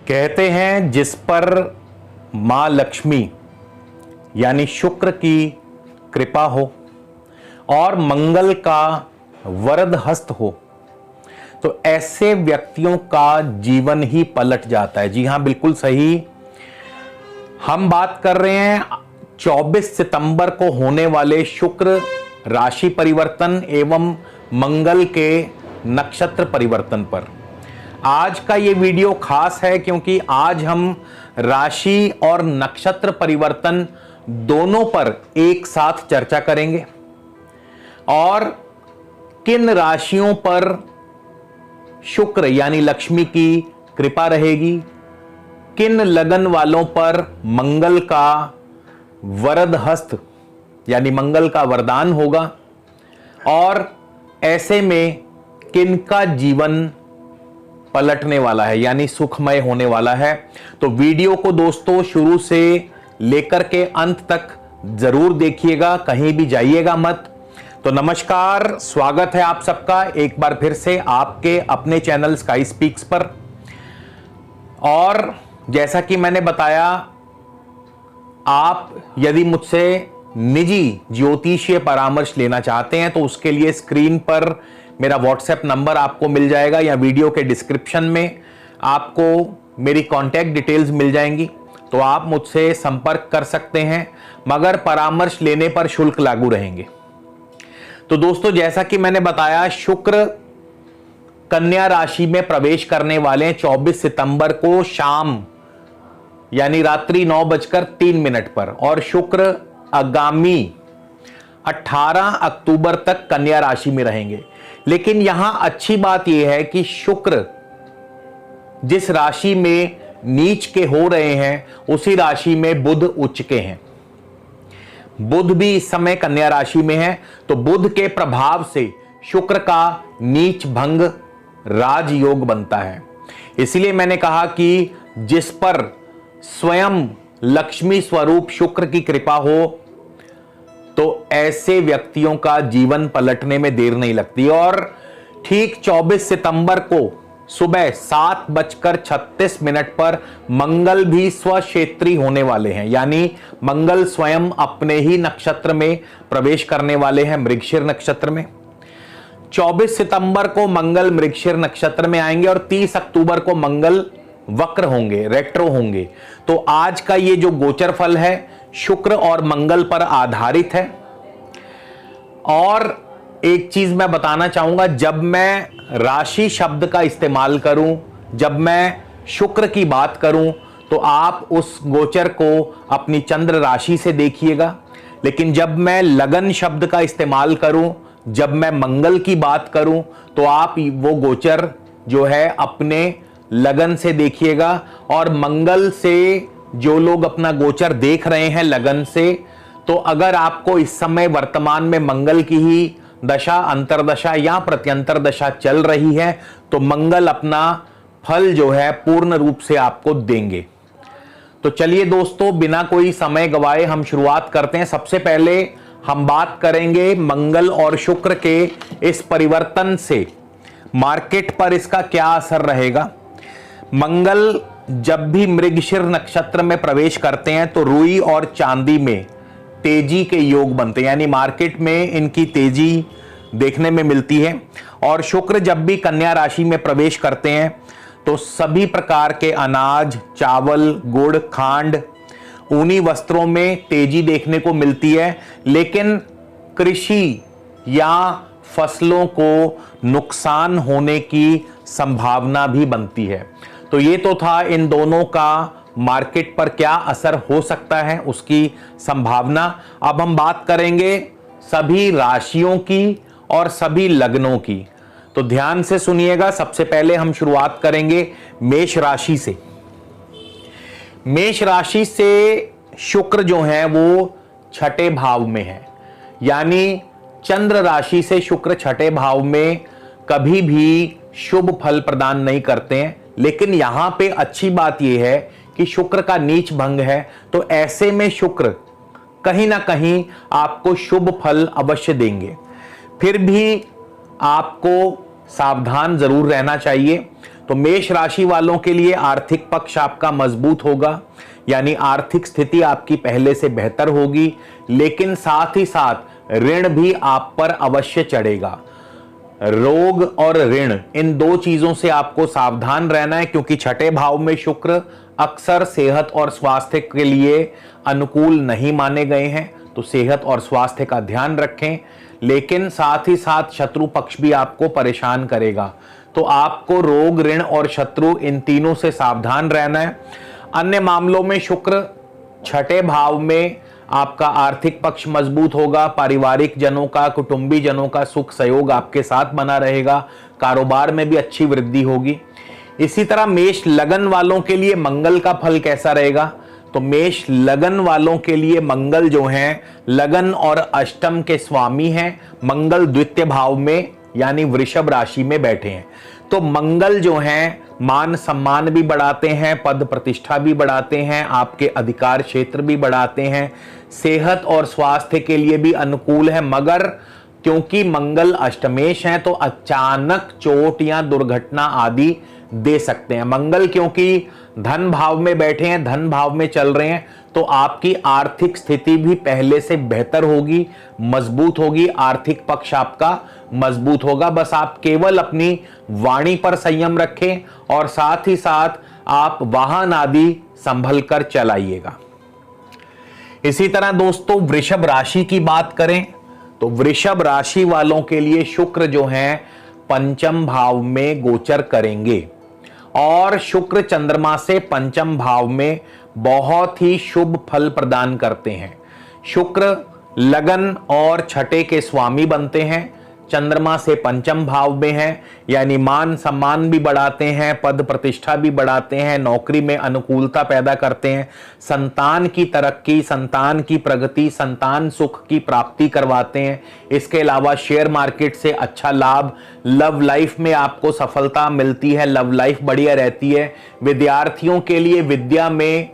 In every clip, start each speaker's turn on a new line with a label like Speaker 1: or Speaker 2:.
Speaker 1: कहते हैं जिस पर मां लक्ष्मी यानी शुक्र की कृपा हो और मंगल का वरद हस्त हो तो ऐसे व्यक्तियों का जीवन ही पलट जाता है। जी हां, बिल्कुल सही। हम बात कर रहे हैं 24 सितंबर को होने वाले शुक्र राशि परिवर्तन एवं मंगल के नक्षत्र परिवर्तन पर। आज का ये वीडियो खास है क्योंकि आज हम राशि और नक्षत्र परिवर्तन दोनों पर एक साथ चर्चा करेंगे और किन राशियों पर शुक्र यानी लक्ष्मी की कृपा रहेगी, किन लगन वालों पर मंगल का वरद हस्त यानी मंगल का वरदान होगा और ऐसे में किनका जीवन पलटने वाला है यानी सुखमय होने वाला है। तो वीडियो को दोस्तों शुरू से लेकर के अंत तक जरूर देखिएगा, कहीं भी जाइएगा मत। तो नमस्कार, स्वागत है आप सबका एक बार फिर से आपके अपने चैनल स्काई स्पीक्स पर। और जैसा कि मैंने बताया, आप यदि मुझसे निजी ज्योतिषीय परामर्श लेना चाहते हैं तो उसके लिए स्क्रीन पर मेरा व्हाट्सएप नंबर आपको मिल जाएगा या वीडियो के डिस्क्रिप्शन में आपको मेरी कांटेक्ट डिटेल्स मिल जाएंगी, तो आप मुझसे संपर्क कर सकते हैं, मगर परामर्श लेने पर शुल्क लागू रहेंगे। तो दोस्तों, जैसा कि मैंने बताया, शुक्र कन्या राशि में प्रवेश करने वाले हैं 24 सितंबर को शाम यानी रात्रि 9:03 पर और शुक्र आगामी 18 अक्टूबर तक कन्या राशि में रहेंगे। लेकिन यहां अच्छी बात यह है कि शुक्र जिस राशि में नीच के हो रहे हैं उसी राशि में बुध उच्च के हैं। बुध भी इस समय कन्या राशि में है, तो बुध के प्रभाव से शुक्र का नीच भंग राजयोग बनता है। इसलिए मैंने कहा कि जिस पर स्वयं लक्ष्मी स्वरूप शुक्र की कृपा हो तो ऐसे व्यक्तियों का जीवन पलटने में देर नहीं लगती। और ठीक 24 सितंबर को सुबह 7:36 पर मंगल भी स्वक्षेत्री होने वाले हैं, यानी मंगल स्वयं अपने ही नक्षत्र में प्रवेश करने वाले हैं, मृगशिर नक्षत्र में। 24 सितंबर को मंगल मृगशिर नक्षत्र में आएंगे और 30 अक्टूबर को मंगल वक्र होंगे, रेट्रो होंगे। तो आज का ये जो गोचर फल है शुक्र और मंगल पर आधारित है। और एक चीज मैं बताना चाहूंगा, जब मैं राशि शब्द का इस्तेमाल करूं, जब मैं शुक्र की बात करूं, तो आप उस गोचर को अपनी चंद्र राशि से देखिएगा। लेकिन जब मैं लगन शब्द का इस्तेमाल करूं, जब मैं मंगल की बात करूं, तो आप वो गोचर जो है अपने लगन से देखिएगा। और मंगल से जो लोग अपना गोचर देख रहे हैं लगन से, तो अगर आपको इस समय वर्तमान में मंगल की ही दशा, अंतरदशा या प्रत्यंतर दशा चल रही है, तो मंगल अपना फल जो है पूर्ण रूप से आपको देंगे। तो चलिए दोस्तों, बिना कोई समय गवाए हम शुरुआत करते हैं। सबसे पहले हम बात करेंगे मंगल और शुक्र के इस परिवर्तन से मार्केट पर इसका क्या असर रहेगा। मंगल जब भी मृगशिर नक्षत्र में प्रवेश करते हैं तो रुई और चांदी में तेजी के योग बनते हैं, यानी मार्केट में इनकी तेजी देखने में मिलती है। और शुक्र जब भी कन्या राशि में प्रवेश करते हैं तो सभी प्रकार के अनाज, चावल, गुड़, खांड, ऊनी वस्त्रों में तेजी देखने को मिलती है। लेकिन कृषि या फसलों को नुकसान होने की संभावना भी बनती है। तो ये तो था इन दोनों का मार्केट पर क्या असर हो सकता है उसकी संभावना। अब हम बात करेंगे सभी राशियों की और सभी लग्नों की। तो ध्यान से सुनिएगा। सबसे पहले हम शुरुआत करेंगे मेष राशि से। मेष राशि से शुक्र जो है वो छठे भाव में है, यानी चंद्र राशि से शुक्र छठे भाव में कभी भी शुभ फल प्रदान नहीं करते हैं। लेकिन यहां पे अच्छी बात यह है कि शुक्र का नीच भंग है, तो ऐसे में शुक्र कहीं ना कहीं आपको शुभ फल अवश्य देंगे। फिर भी आपको सावधान जरूर रहना चाहिए। तो मेष राशि वालों के लिए आर्थिक पक्ष आपका मजबूत होगा, यानी आर्थिक स्थिति आपकी पहले से बेहतर होगी, लेकिन साथ ही साथ ऋण भी आप पर अवश्य चढ़ेगा। रोग और ऋण, इन दो चीजों से आपको सावधान रहना है, क्योंकि छठे भाव में शुक्र अक्सर सेहत और स्वास्थ्य के लिए अनुकूल नहीं माने गए हैं, तो सेहत और स्वास्थ्य का ध्यान रखें। लेकिन साथ ही साथ शत्रु पक्ष भी आपको परेशान करेगा, तो आपको रोग, ऋण और शत्रु, इन तीनों से सावधान रहना है। अन्य मामलों में शुक्र छठे भाव में आपका आर्थिक पक्ष मजबूत होगा, पारिवारिक जनों का, कुटुंबी जनों का सुख सहयोग आपके साथ बना रहेगा, कारोबार में भी अच्छी वृद्धि होगी। इसी तरह मेष लगन वालों के लिए मंगल का फल कैसा रहेगा? तो मेष लगन वालों के लिए मंगल जो हैं, लगन और अष्टम के स्वामी हैं। मंगल द्वितीय भाव में यानी वृषभ राशि में बैठे हैं, तो मंगल जो हैं मान सम्मान भी बढ़ाते हैं, पद प्रतिष्ठा भी बढ़ाते हैं, आपके अधिकार क्षेत्र भी बढ़ाते हैं, सेहत और स्वास्थ्य के लिए भी अनुकूल है। मगर क्योंकि मंगल अष्टमेश हैं, तो अचानक चोट या दुर्घटना आदि दे सकते हैं। मंगल क्योंकि धन भाव में बैठे हैं, धन भाव में चल रहे हैं, तो आपकी आर्थिक स्थिति भी पहले से बेहतर होगी, मजबूत होगी, आर्थिक पक्ष आपका मजबूत होगा। बस आप केवल अपनी वाणी पर संयम रखें और साथ ही साथ आप वाहन आदि संभल कर चलाइएगा। इसी तरह दोस्तों वृषभ राशि की बात करें तो वृषभ राशि वालों के लिए शुक्र जो हैं पंचम भाव में गोचर करेंगे, और शुक्र चंद्रमा से पंचम भाव में बहुत ही शुभ फल प्रदान करते हैं। शुक्र लगन और छठे के स्वामी बनते हैं, चंद्रमा से पंचम भाव में है, यानी मान सम्मान भी बढ़ाते हैं, पद प्रतिष्ठा भी बढ़ाते हैं, नौकरी में अनुकूलता पैदा करते हैं, संतान की तरक्की, संतान की प्रगति, संतान सुख की प्राप्ति करवाते हैं। इसके अलावा शेयर मार्केट से अच्छा लाभ, लव लाइफ में आपको सफलता मिलती है, लव लाइफ बढ़िया रहती है। विद्यार्थियों के लिए विद्या में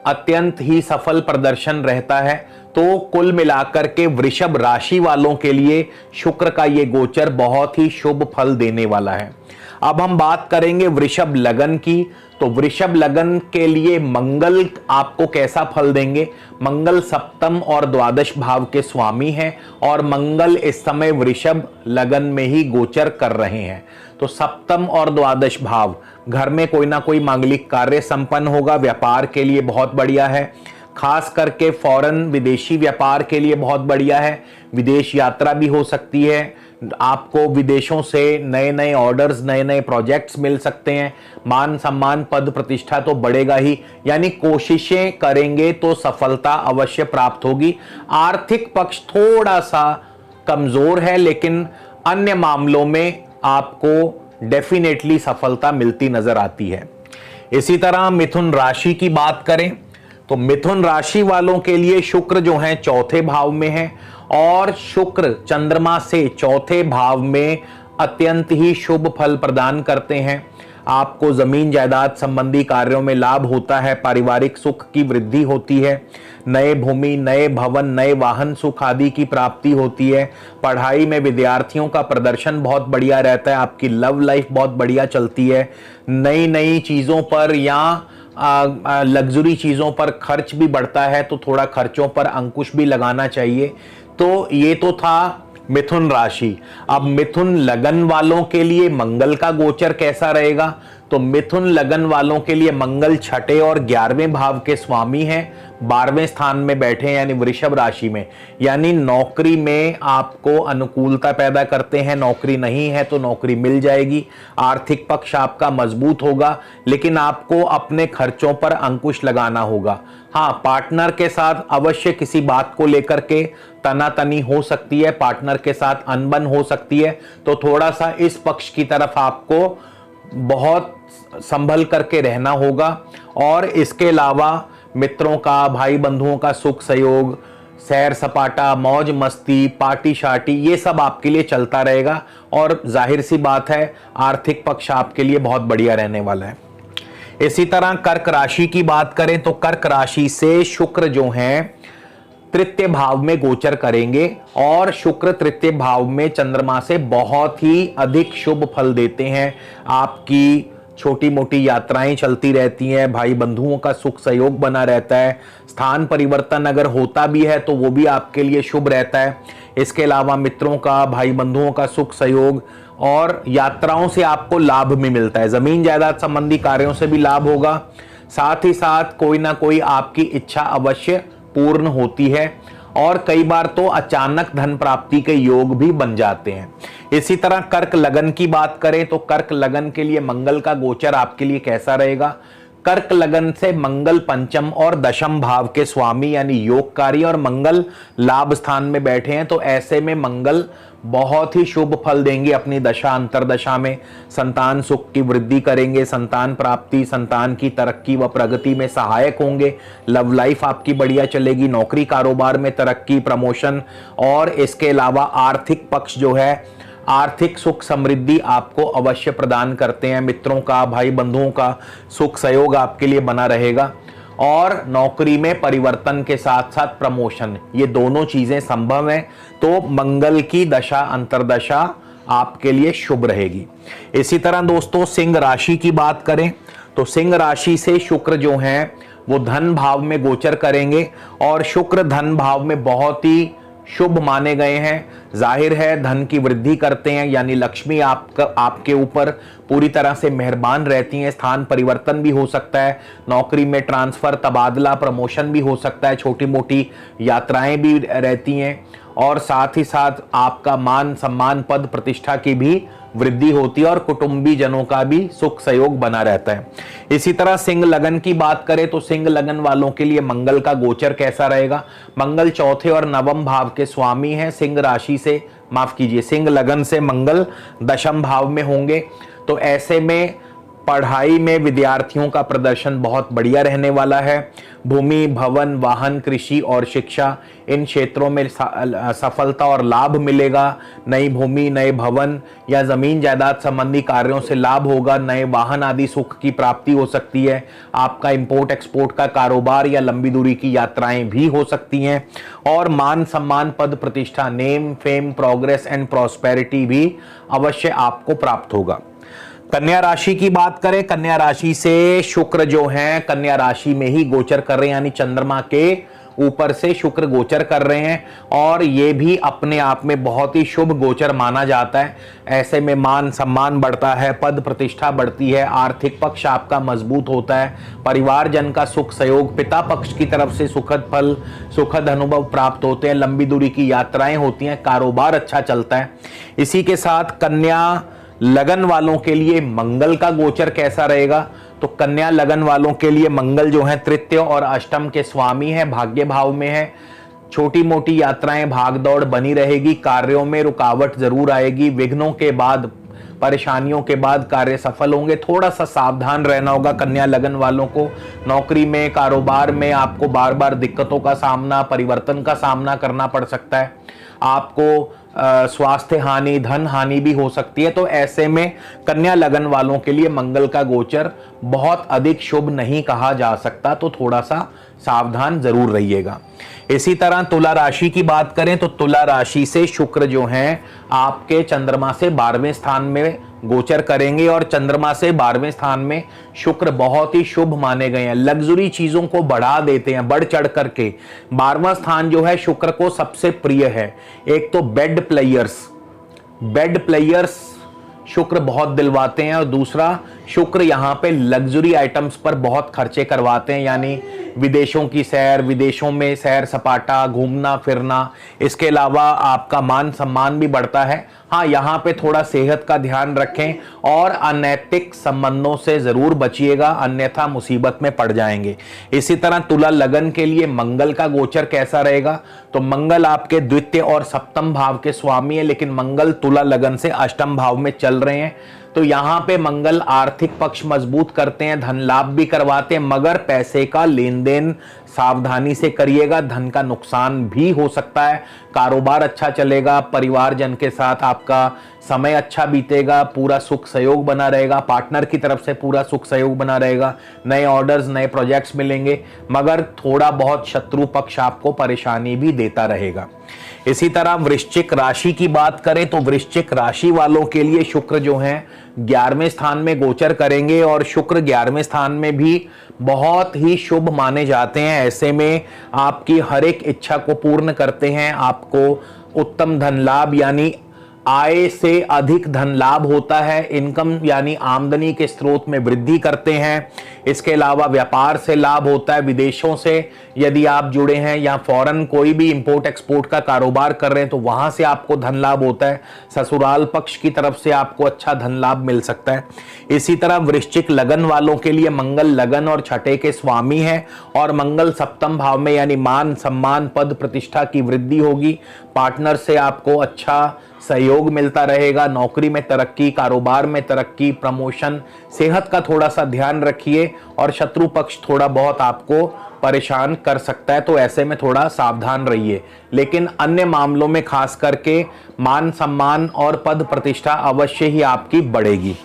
Speaker 1: अत्यंत ही सफल प्रदर्शन रहता है। तो कुल मिलाकर के वृषभ राशि वालों के लिए शुक्र का ये गोचर बहुत ही शुभ फल देने वाला है। अब हम बात करेंगे वृषभ लगन की, तो वृषभ लगन के लिए मंगल आपको कैसा फल देंगे? मंगल सप्तम और द्वादश भाव के स्वामी हैं, और मंगल इस समय वृषभ लगन में ही गोचर कर रहे हैं। तो सप्तम और द्वादश भाव, घर में कोई ना कोई मांगलिक कार्य संपन्न होगा, व्यापार के लिए बहुत बढ़िया है, खास करके फॉरेन विदेशी व्यापार के लिए बहुत बढ़िया है। विदेश यात्रा भी हो सकती है, आपको विदेशों से नए नए ऑर्डर्स, नए नए प्रोजेक्ट्स मिल सकते हैं, मान सम्मान, पद प्रतिष्ठा तो बढ़ेगा ही, यानी कोशिशें करेंगे तो सफलता अवश्य प्राप्त होगी। आर्थिक पक्ष थोड़ा सा कमजोर है, लेकिन अन्य मामलों में आपको डेफिनेटली सफलता मिलती नजर आती है। इसी तरह मिथुन राशि की बात करें तो मिथुन राशि वालों के लिए शुक्र जो है चौथे भाव में है, और शुक्र चंद्रमा से चौथे भाव में अत्यंत ही शुभ फल प्रदान करते हैं। आपको जमीन जायदाद संबंधी कार्यों में लाभ होता है, पारिवारिक सुख की वृद्धि होती है, नए भूमि, नए भवन, नए वाहन सुख आदि की प्राप्ति होती है। पढ़ाई में विद्यार्थियों का प्रदर्शन बहुत बढ़िया रहता है, आपकी लव लाइफ बहुत बढ़िया चलती है। नई नई चीज़ों पर या लग्जरी चीज़ों पर खर्च भी बढ़ता है, तो थोड़ा खर्चों पर अंकुश भी लगाना चाहिए। तो ये तो था मिथुन राशि। अब मिथुन लगन वालों के लिए मंगल का गोचर कैसा रहेगा? तो मिथुन लगन वालों के लिए मंगल छठे और 11वें भाव के स्वामी हैं, 12वें स्थान में बैठे हैं, यानी वृषभ राशि में, यानी नौकरी में आपको अनुकूलता पैदा करते हैं। नौकरी नहीं है तो नौकरी मिल जाएगी, आर्थिक पक्ष आपका मजबूत होगा, लेकिन आपको अपने खर्चों पर अंकुश लगाना होगा। हाँ, पार्टनर के साथ अवश्य किसी बात को लेकर के तनातनी हो सकती है, पार्टनर के साथ अनबन हो सकती है, तो थोड़ा सा इस पक्ष की तरफ आपको बहुत संभल करके रहना होगा। और इसके अलावा मित्रों का, भाई बंधुओं का सुख सहयोग, सैर सपाटा, मौज मस्ती, पार्टी शार्टी, ये सब आपके लिए चलता रहेगा, और जाहिर सी बात है आर्थिक पक्ष आपके लिए बहुत बढ़िया रहने वाला है। इसी तरह कर्क राशि की बात करें तो कर्क राशि से शुक्र जो हैं तृतीय भाव में गोचर करेंगे, और शुक्र तृतीय भाव में चंद्रमा से बहुत ही अधिक शुभ फल देते हैं। आपकी छोटी मोटी यात्राएं चलती रहती हैं, भाई बंधुओं का सुख सहयोग बना रहता है। स्थान परिवर्तन अगर होता भी है तो वो भी आपके लिए शुभ रहता है। इसके अलावा मित्रों का, भाई बंधुओं का सुख सहयोग और यात्राओं से आपको लाभ भी मिलता है। जमीन जायदाद संबंधी कार्यों से भी लाभ होगा। साथ ही साथ कोई ना कोई आपकी इच्छा अवश्य पूर्ण होती है और कई बार तो अचानक धन प्राप्ति के योग भी बन जाते हैं। इसी तरह कर्क लगन की बात करें तो कर्क लगन के लिए मंगल का गोचर आपके लिए कैसा रहेगा। कर्क लगन से मंगल पंचम और दशम भाव के स्वामी यानी योगकारी और मंगल लाभ स्थान में बैठे हैं, तो ऐसे में मंगल बहुत ही शुभ फल देंगे अपनी दशा अंतरदशा में। संतान सुख की वृद्धि करेंगे, संतान प्राप्ति, संतान की तरक्की व प्रगति में सहायक होंगे। लव लाइफ आपकी बढ़िया चलेगी, नौकरी कारोबार में तरक्की, प्रमोशन और इसके अलावा आर्थिक पक्ष जो है, आर्थिक सुख समृद्धि आपको अवश्य प्रदान करते हैं। मित्रों का, भाई बंधुओं का सुख सहयोग आपके लिए बना रहेगा और नौकरी में परिवर्तन के साथ साथ प्रमोशन, ये दोनों चीजें संभव हैं। तो मंगल की दशा अंतरदशा आपके लिए शुभ रहेगी। इसी तरह दोस्तों सिंह राशि की बात करें तो सिंह राशि से शुक्र जो हैं वो धन भाव में गोचर करेंगे और शुक्र धन भाव में बहुत ही शुभ माने गए हैं। जाहिर है धन की वृद्धि करते हैं, यानी लक्ष्मी आपके ऊपर पूरी तरह से मेहरबान रहती हैं। स्थान परिवर्तन भी हो सकता है, नौकरी में ट्रांसफर, तबादला, प्रमोशन भी हो सकता है, छोटी मोटी यात्राएं भी रहती हैं और साथ ही साथ आपका मान सम्मान पद प्रतिष्ठा की भी वृद्धि होती है और कुटुंबी जनों का भी सुख सहयोग बना रहता है। इसी तरह सिंह लगन की बात करें तो सिंह लगन वालों के लिए मंगल का गोचर कैसा रहेगा। मंगल चौथे और नवम भाव के स्वामी हैं। सिंह राशि से, माफ कीजिए, सिंह लगन से मंगल दशम भाव में होंगे, तो ऐसे में पढ़ाई में विद्यार्थियों का प्रदर्शन बहुत बढ़िया रहने वाला है। भूमि, भवन, वाहन, कृषि और शिक्षा, इन क्षेत्रों में सफलता और लाभ मिलेगा। नई भूमि, नए भवन या जमीन जायदाद संबंधी कार्यों से लाभ होगा। नए वाहन आदि सुख की प्राप्ति हो सकती है। आपका इंपोर्ट एक्सपोर्ट का कारोबार या लंबी दूरी की यात्राएं भी हो सकती हैं और मान सम्मान पद प्रतिष्ठा, name fame, progress and prosperity भी अवश्य आपको प्राप्त होगा। कन्या राशि की बात करें, कन्या राशि से शुक्र जो हैं कन्या राशि में ही गोचर कर रहे हैं, यानी चंद्रमा के ऊपर से शुक्र गोचर कर रहे हैं और ये भी अपने आप में बहुत ही शुभ गोचर माना जाता है। ऐसे में मान सम्मान बढ़ता है, पद प्रतिष्ठा बढ़ती है, आर्थिक पक्ष आपका मजबूत होता है, परिवारजन का सुख सहयोग, पिता पक्ष की तरफ से सुखद फल, सुखद अनुभव प्राप्त होते हैं, लंबी दूरी की यात्राएं होती हैं, कारोबार अच्छा चलता है। इसी के साथ कन्या लगन वालों के लिए मंगल का गोचर कैसा रहेगा, तो कन्या लगन वालों के लिए मंगल जो है तृतीय और अष्टम के स्वामी है, भाग्य भाव में है। छोटी मोटी यात्राएं, भागदौड़ बनी रहेगी, कार्यों में रुकावट जरूर आएगी, विघ्नों के बाद, परेशानियों के बाद कार्य सफल होंगे। थोड़ा सा सावधान रहना होगा कन्या लगन वालों को। नौकरी में, कारोबार में आपको बार बार दिक्कतों का सामना, परिवर्तन का सामना करना पड़ सकता है। आपको स्वास्थ्य हानि, धन हानि भी हो सकती है। तो ऐसे में कन्या लगन वालों के लिए मंगल का गोचर बहुत अधिक शुभ नहीं कहा जा सकता, तो थोड़ा सा सावधान जरूर रहिएगा। इसी तरह तुला राशि की बात करें तो तुला राशि से शुक्र जो हैं आपके चंद्रमा से 12वें स्थान में गोचर करेंगे और चंद्रमा से 12वें स्थान में शुक्र बहुत ही शुभ माने गए हैं। लग्जरी चीजों को बढ़ा देते हैं, बढ़ चढ़ करके। 12वां स्थान जो है शुक्र को सबसे प्रिय है। एक तो बेड प्लेयर्स शुक्र बहुत दिलवाते हैं और दूसरा शुक्र यहाँ पे लग्जरी आइटम्स पर बहुत खर्चे करवाते हैं, यानी विदेशों की सैर, विदेशों में सैर सपाटा, घूमना फिरना। इसके अलावा आपका मान सम्मान भी बढ़ता है। हाँ, यहाँ पे थोड़ा सेहत का ध्यान रखें और अनैतिक संबंधों से जरूर बचिएगा, अन्यथा मुसीबत में पड़ जाएंगे। इसी तरह तुला लगन के लिए मंगल का गोचर कैसा रहेगा, तो मंगल आपके द्वितीय और सप्तम भाव के स्वामी है, लेकिन मंगल तुला लगन से अष्टम भाव में चल रहे हैं। तो यहाँ पे मंगल आर्थिक पक्ष मजबूत करते हैं, धन लाभ भी करवाते हैं, मगर पैसे का लेन देन सावधानी से करिएगा, धन का नुकसान भी हो सकता है। कारोबार अच्छा चलेगा, परिवारजन के साथ आपका समय अच्छा बीतेगा, पूरा सुख सहयोग बना रहेगा, पार्टनर की तरफ से पूरा सुख सहयोग बना रहेगा, नए ऑर्डर्स, नए प्रोजेक्ट्स मिलेंगे, मगर थोड़ा बहुत शत्रु पक्ष आपको परेशानी भी देता रहेगा। इसी तरह वृश्चिक राशि की बात करें तो वृश्चिक राशि वालों के लिए शुक्र जो है 11वें स्थान में गोचर करेंगे और शुक्र 11वें स्थान में भी बहुत ही शुभ माने जाते हैं। ऐसे में आपकी हर एक इच्छा को पूर्ण करते हैं, आपको उत्तम धन लाभ यानी आय से अधिक धन लाभ होता है, इनकम यानी आमदनी के स्रोत में वृद्धि करते हैं। इसके अलावा व्यापार से लाभ होता है, विदेशों से यदि आप जुड़े हैं या फॉरेन कोई भी इंपोर्ट एक्सपोर्ट का कारोबार कर रहे हैं तो वहां से आपको धन लाभ होता है। ससुराल पक्ष की तरफ से आपको अच्छा धन लाभ मिल सकता है। इसी तरह वृश्चिक लगन वालों के लिए मंगल लगन और छठे के स्वामी है और मंगल सप्तम भाव में यानी मान सम्मान पद प्रतिष्ठा की वृद्धि होगी। पार्टनर से आपको अच्छा सहयोग मिलता रहेगा, नौकरी में तरक्की, कारोबार में तरक्की, प्रमोशन। सेहत का थोड़ा सा ध्यान रखिए और शत्रु पक्ष थोड़ा बहुत आपको परेशान कर सकता है, तो ऐसे में थोड़ा सावधान रहिए। लेकिन अन्य मामलों में खास करके मान सम्मान और पद प्रतिष्ठा अवश्य ही आपकी बढ़ेगी।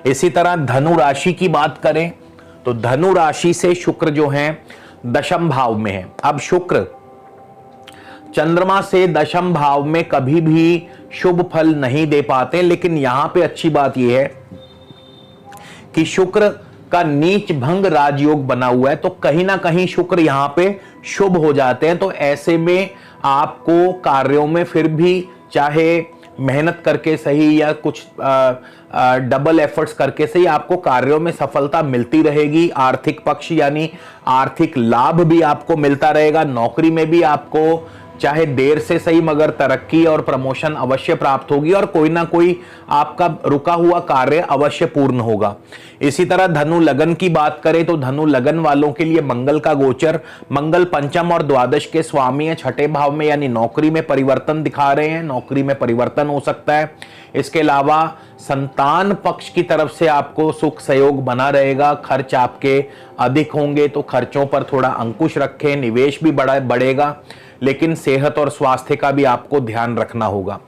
Speaker 1: इसी तरह धनु राशि की बात करें तो धनु राशि से शुक्र जो है दशम भाव में है। अब शुक्र चंद्रमा से दशम भाव में कभी भी शुभ फल नहीं दे पाते, लेकिन यहां पे अच्छी बात यह है कि शुक्र का नीच भंग राजयोग बना हुआ है, तो कहीं ना कहीं शुक्र यहां पे शुभ हो जाते हैं। तो ऐसे में आपको कार्यों में फिर भी चाहे मेहनत करके सही या कुछ डबल एफर्ट्स करके सही आपको कार्यों में सफलता मिलती रहेगी। आर्थिक पक्ष यानी आर्थिक लाभ भी आपको मिलता रहेगा। नौकरी में भी आपको चाहे देर से सही मगर तरक्की और प्रमोशन अवश्य प्राप्त होगी और कोई ना कोई आपका रुका हुआ कार्य अवश्य पूर्ण होगा। इसी तरह धनु लगन की बात करें तो धनु लगन वालों के लिए मंगल का गोचर, मंगल पंचम और द्वादश के स्वामी है, छठे भाव में यानी नौकरी में परिवर्तन दिखा रहे हैं, नौकरी में परिवर्तन हो सकता है। इसके अलावा संतान पक्ष की तरफ से आपको सुख सहयोग बना रहेगा। खर्च आपके अधिक होंगे तो खर्चों पर थोड़ा अंकुश रखें, निवेश भी बढ़ेगा, लेकिन सेहत और स्वास्थ्य का भी आपको ध्यान रखना होगा।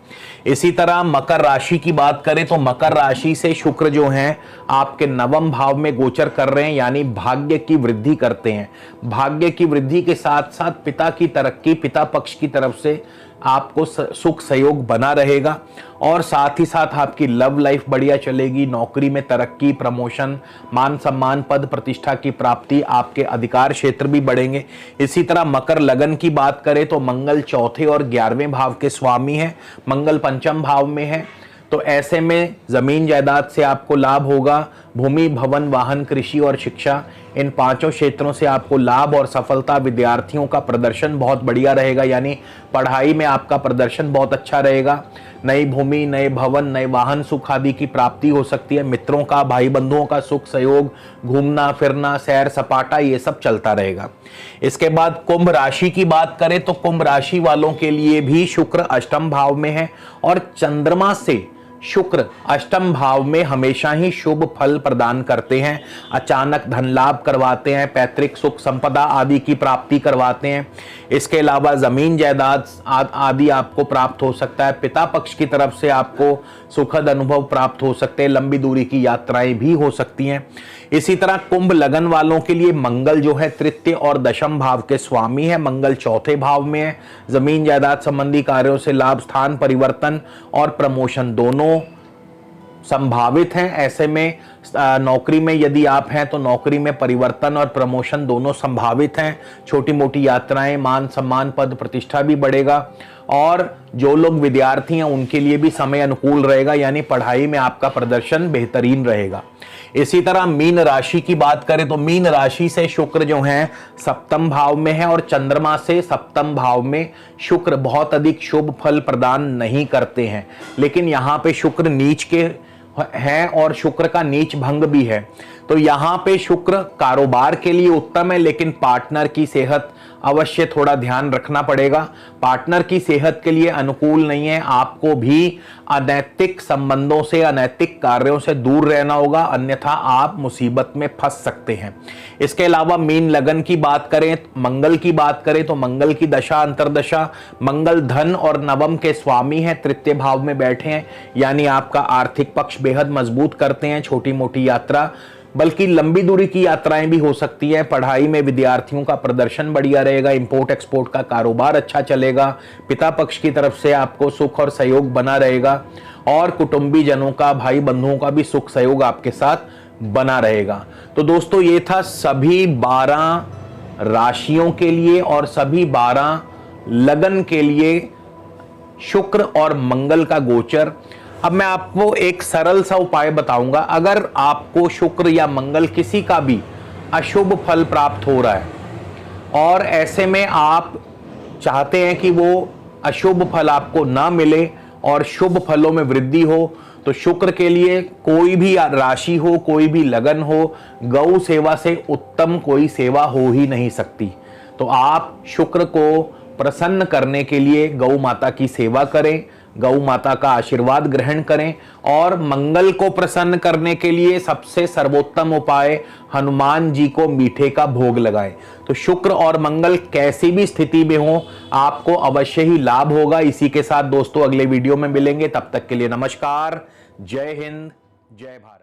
Speaker 1: इसी तरह मकर राशि की बात करें तो मकर राशि से शुक्र जो हैं आपके नवम भाव में गोचर कर रहे हैं यानी भाग्य की वृद्धि करते हैं। भाग्य की वृद्धि के साथ साथ पिता की तरक्की, पिता पक्ष की तरफ से आपको सुख सहयोग बना रहेगा और साथ ही साथ आपकी लव लाइफ बढ़िया चलेगी। नौकरी में तरक्की, प्रमोशन, मान सम्मान, पद प्रतिष्ठा की प्राप्ति, आपके अधिकार क्षेत्र भी बढ़ेंगे। इसी तरह मकर लगन की बात करें तो मंगल चौथे और 11वें भाव के स्वामी हैं, मंगल पंचम भाव में है, तो ऐसे में जमीन जायदाद से आपको लाभ होगा। भूमि, भवन, वाहन, कृषि और शिक्षा, इन पांचों क्षेत्रों से आपको लाभ और सफलता। विद्यार्थियों का प्रदर्शन बहुत बढ़िया रहेगा यानी पढ़ाई में आपका प्रदर्शन बहुत अच्छा रहेगा। नई भूमि, नए भवन, नए वाहन, सुख आदि की प्राप्ति हो सकती है। मित्रों का, भाई बंधुओं का सुख सहयोग, घूमना फिरना, सैर सपाटा, ये सब चलता रहेगा। इसके बाद कुंभ राशि की बात करें तो कुंभ राशि वालों के लिए भी शुक्र अष्टम भाव में है और चंद्रमा से शुक्र अष्टम भाव में हमेशा ही शुभ फल प्रदान करते हैं। अचानक धन लाभ करवाते हैं, पैतृक सुख संपदा आदि की प्राप्ति करवाते हैं। इसके अलावा जमीन जायदाद आदि आपको प्राप्त हो सकता है। पिता पक्ष की तरफ से आपको सुखद अनुभव प्राप्त हो सकते हैं। लंबी दूरी की यात्राएं भी हो सकती हैं। इसी तरह कुंभ लगन वालों के लिए मंगल जो है तृतीय और दशम भाव के स्वामी है। मंगल चौथे भाव में है। जमीन जायदाद संबंधी कार्यों से लाभ, स्थान परिवर्तन और प्रमोशन दोनों संभावित हैं। ऐसे में नौकरी में यदि आप हैं तो नौकरी में परिवर्तन और प्रमोशन दोनों संभावित हैं। छोटी मोटी यात्राएं, मान सम्मान, पद प्रतिष्ठा भी बढ़ेगा और जो लोग विद्यार्थी हैं उनके लिए भी समय अनुकूल रहेगा यानी पढ़ाई में आपका प्रदर्शन बेहतरीन रहेगा। इसी तरह मीन राशि की बात करें तो मीन राशि से शुक्र जो हैं सप्तम भाव में है और चंद्रमा से सप्तम भाव में। शुक्र बहुत अधिक शुभ फल प्रदान नहीं करते हैं, लेकिन यहाँ पे शुक्र नीच के है और शुक्र का नीच भंग भी है, तो यहां पे शुक्र कारोबार के लिए उत्तम है, लेकिन पार्टनर की सेहत अवश्य थोड़ा ध्यान रखना पड़ेगा। पार्टनर की सेहत के लिए अनुकूल नहीं है। आपको भी अनैतिक संबंधों से, अनैतिक कार्यों से दूर रहना होगा, अन्यथा आप मुसीबत में फंस सकते हैं। इसके अलावा मीन लगन की बात करें, मंगल की बात करें तो मंगल की दशा अंतरदशा, मंगल धन और नवम के स्वामी है, तृतीय भाव में बैठे हैं यानी आपका आर्थिक पक्ष बेहद मजबूत करते हैं। छोटी मोटी यात्रा बल्कि लंबी दूरी की यात्राएं भी हो सकती है। पढ़ाई में विद्यार्थियों का प्रदर्शन बढ़िया रहेगा। इंपोर्ट एक्सपोर्ट का कारोबार अच्छा चलेगा। पिता पक्ष की तरफ से आपको सुख और सहयोग बना रहेगा और कुटुंबी जनों का, भाई बंधुओं का भी सुख सहयोग आपके साथ बना रहेगा। तो दोस्तों ये था सभी 12 राशियों के लिए और सभी 12 लगन के लिए शुक्र और मंगल का गोचर। अब मैं आपको एक सरल सा उपाय बताऊंगा। अगर आपको शुक्र या मंगल किसी का भी अशुभ फल प्राप्त हो रहा है और ऐसे में आप चाहते हैं कि वो अशुभ फल आपको ना मिले और शुभ फलों में वृद्धि हो, तो शुक्र के लिए कोई भी राशि हो, कोई भी लगन हो, गौ सेवा से उत्तम कोई सेवा हो ही नहीं सकती। तो आप शुक्र को प्रसन्न करने के लिए गौ माता की सेवा करें, गौ माता का आशीर्वाद ग्रहण करें। और मंगल को प्रसन्न करने के लिए सबसे सर्वोत्तम उपाय हनुमान जी को मीठे का भोग लगाएं। तो शुक्र और मंगल कैसी भी स्थिति में हो, आपको अवश्य ही लाभ होगा। इसी के साथ दोस्तों अगले वीडियो में मिलेंगे, तब तक के लिए नमस्कार, जय हिंद, जय भारत।